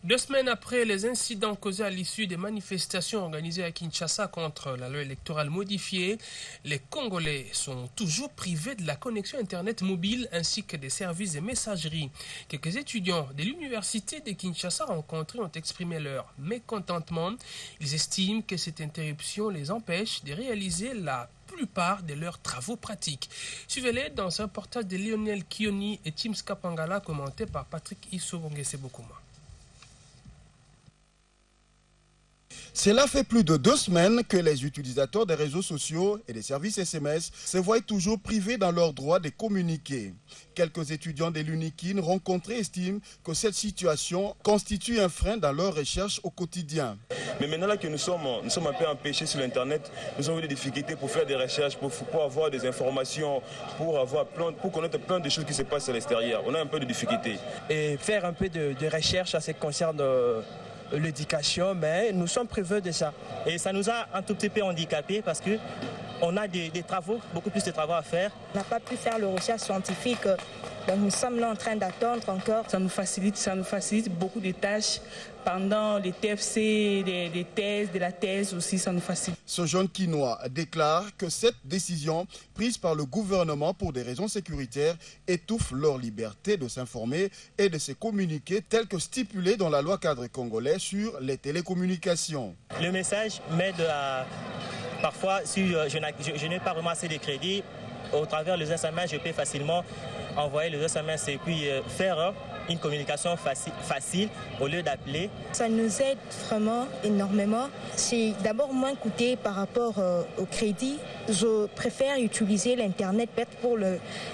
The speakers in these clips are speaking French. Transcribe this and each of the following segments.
2 semaines après les incidents causés à l'issue des manifestations organisées à Kinshasa contre la loi électorale modifiée, les Congolais sont toujours privés de la connexion Internet mobile ainsi que des services de messagerie. Quelques étudiants de l'université de Kinshasa rencontrés ont exprimé leur mécontentement. Ils estiment que cette interruption les empêche de réaliser la plupart de leurs travaux pratiques. Suivez-les dans un reportage de Lionel Kioni et Tim Skapangala commenté par Patrick Issou-Bongese-Bokuma. Cela fait plus de 2 semaines que les utilisateurs des réseaux sociaux et des services SMS se voient toujours privés dans leur droit de communiquer. Quelques étudiants de l'UNIKIN rencontrés estiment que cette situation constitue un frein dans leur recherche au quotidien. Mais maintenant là que nous sommes un peu empêchés sur l'Internet, nous avons des difficultés pour faire des recherches, pour avoir des informations, pour connaître plein de choses qui se passent à l'extérieur. On a un peu de difficultés. Et faire un peu de recherche en ce qui concerne l'éducation, mais nous sommes privés de ça. Et ça nous a un tout petit peu handicapés parce qu'on a des travaux, beaucoup plus de travaux à faire. On n'a pas pu faire le recherche scientifique, donc nous sommes là en train d'attendre encore. Ça nous facilite beaucoup de tâches pendant les TFC, des thèses, de la thèse aussi, ça nous facilite. Ce jeune Quinois déclare que cette décision prise par le gouvernement pour des raisons sécuritaires étouffe leur liberté de s'informer et de se communiquer tel que stipulé dans la loi cadre congolais sur les télécommunications. Le message m'aide à... Parfois, si je n'ai pas vraiment assez de crédit, au travers des SMS, je peux facilement envoyer les SMS et puis faire une communication facile au lieu d'appeler. Ça nous aide vraiment énormément. C'est d'abord moins coûté par rapport au crédit. Je préfère utiliser l'Internet pour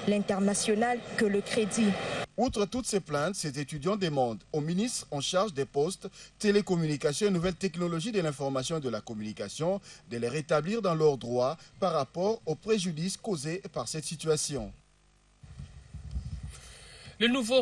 l'international que le crédit. Outre toutes ces plaintes, ces étudiants demandent au ministre en charge des postes, télécommunications et nouvelles technologies de l'information et de la communication de les rétablir dans leurs droits par rapport aux préjudices causés par cette situation. Le nouveau